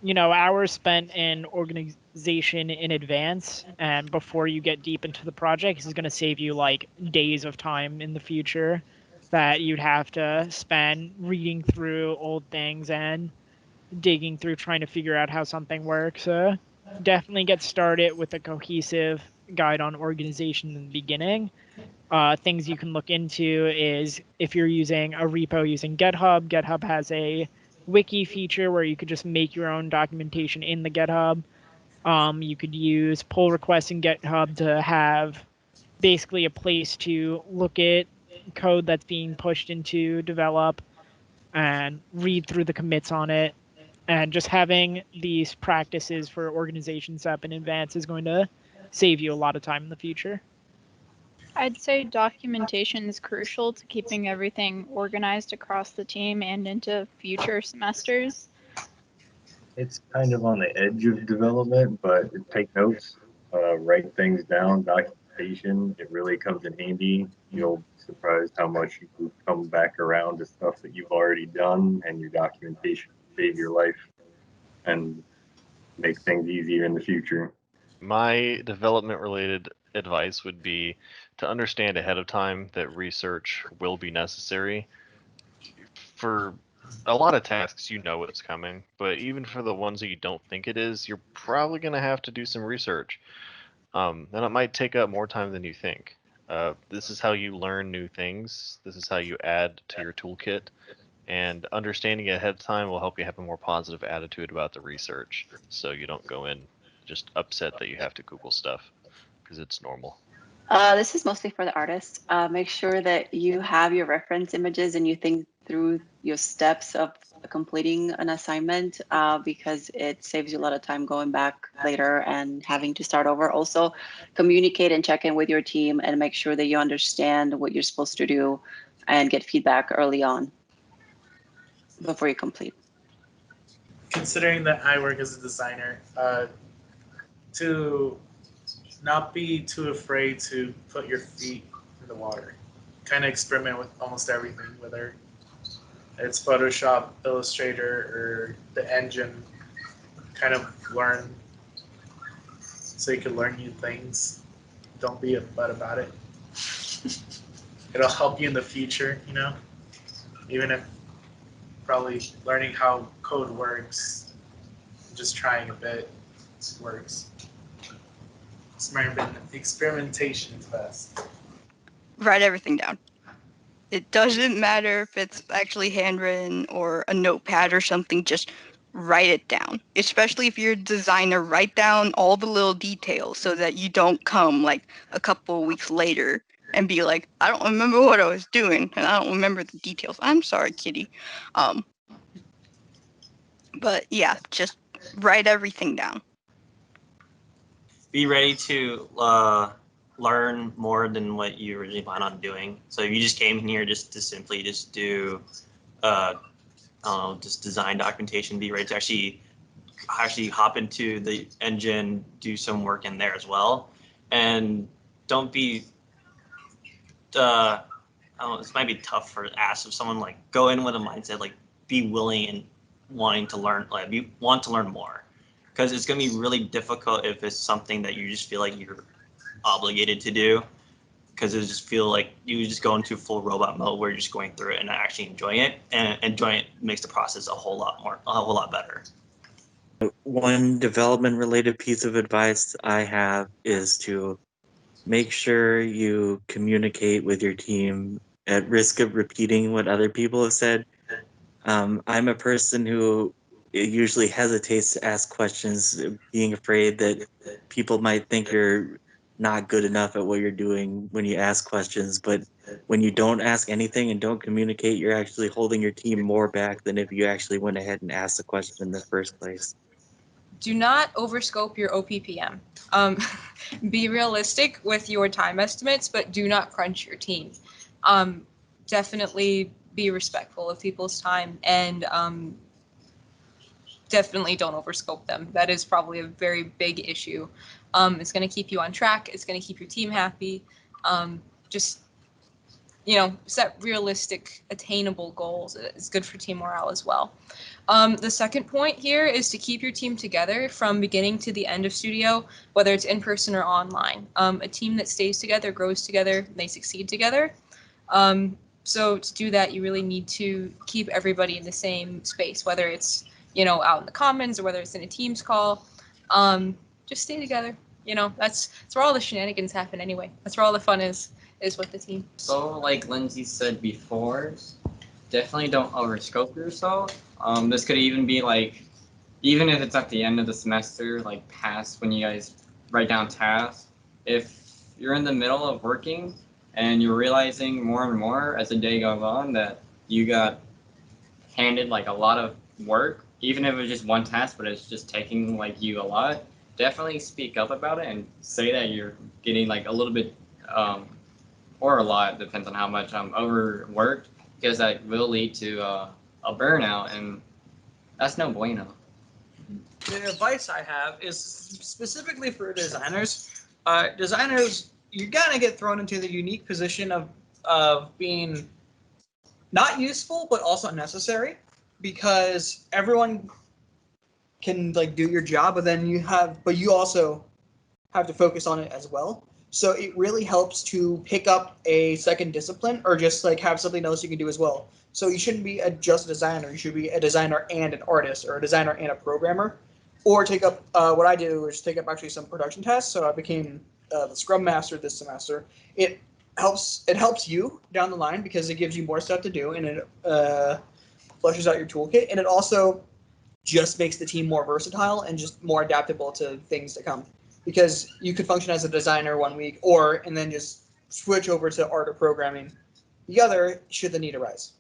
hours spent in organization in advance and before you get deep into the project is going to save you like days of time in the future that you'd have to spend reading through old things and digging through trying to figure out how something works. Definitely get started with a cohesive guide on organization in the beginning. Things you can look into is if you're using a repo using GitHub, GitHub has a wiki feature where you could just make your own documentation in the GitHub. You could use pull requests in GitHub to have basically a place to look at code that's being pushed into develop and read through the commits on it. And just having these practices for organization setup in advance is going to save you a lot of time in the future. I'd say documentation is crucial to keeping everything organized across the team and into future semesters. It's kind of on the edge of development, but take notes, write things down, documentation. It really comes in handy. You'll be surprised how much you come back around to stuff that you've already done, and your documentation will save your life and make things easier in the future. My development related advice would be to understand ahead of time that research will be necessary. For a lot of tasks, you know it's coming, but even for the ones that you don't think it is, you're probably going to have to do some research. And it might take up more time than you think. This is how you learn new things. This is how you add to your toolkit. And understanding it ahead of time will help you have a more positive attitude about the research, so you don't go in just upset that you have to Google stuff, because it's normal. This is mostly for the artists. Make sure that you have your reference images and you think through your steps of completing an assignment because it saves you a lot of time going back later and having to start over. Also, communicate and check in with your team and make sure that you understand what you're supposed to do and get feedback early on before you complete. Considering that I work as a designer, to not be too afraid to put your feet in the water. Kind of experiment with almost everything, whether it's Photoshop, Illustrator, or the engine. Kind of learn so you can learn new things. Don't be a butt about it. It'll help you in the future, even if probably learning how code works, just trying a bit works. Experimentation is best. Write everything down. It doesn't matter if it's actually handwritten or a notepad or something, just write it down. Especially if you're a designer, write down all the little details so that you don't come like a couple of weeks later and be like, I don't remember what I was doing and I don't remember the details. I'm sorry, kitty. But yeah, just write everything down. Be ready to learn more than what you originally plan on doing. So if you just came here just to simply just do, just design documentation, be ready to actually hop into the engine, do some work in there as well, and don't be. I don't know, this might be tough for ask of someone like go in with a mindset like be willing and wanting to learn, like you want to learn more, because it's going to be really difficult if it's something that you just feel like you're obligated to do, because it just feel like you just go into full robot mode where you're just going through it and not actually enjoying it, and enjoying it makes the process a whole lot better. One development related piece of advice I have is to make sure you communicate with your team at risk of repeating what other people have said. I'm a person who usually hesitates to ask questions, being afraid that people might think you're not good enough at what you're doing when you ask questions. But when you don't ask anything and don't communicate, you're actually holding your team more back than if you actually went ahead and asked the question in the first place. Do not overscope your OPPM. Be realistic with your time estimates, but do not crunch your team. Definitely be respectful of people's time, and definitely don't overscope them. That is probably a very big issue. It's going to keep you on track. It's going to keep your team happy. Just set realistic, attainable goals. It's good for team morale as well. The second point here is to keep your team together from beginning to the end of studio, whether it's in person or online. A team that stays together grows together, they succeed together. So to do that, you really need to keep everybody in the same space, whether it's out in the commons or whether it's in a Teams call. Just stay together. That's where all the shenanigans happen anyway. That's where all the fun is with the team. So like Lindsay said before, definitely don't overscope yourself. This could even be like, even if it's at the end of the semester, like past when you guys write down tasks, if you're in the middle of working and you're realizing more and more as the day goes on that you got handed like a lot of work, even if it was just one task, but it's just taking like you a lot, definitely speak up about it and say that you're getting like a little bit or a lot, depends on how much I'm overworked, because that will lead to a burnout, and that's no bueno. The advice I have is specifically for designers. Designers, you're gonna get thrown into the unique position of being not useful but also necessary, because everyone can like do your job, but you also have to focus on it as well. So it really helps to pick up a second discipline or just like have something else you can do as well. So you shouldn't be just a designer. You should be a designer and an artist, or a designer and a programmer, or take up what I do is take up actually some production tasks. So I became the Scrum Master this semester. It helps you down the line because it gives you more stuff to do, and it fleshes out your toolkit, and it also just makes the team more versatile and just more adaptable to things to come. Because you could function as a designer one week and then just switch over to art or programming the other should the need arise.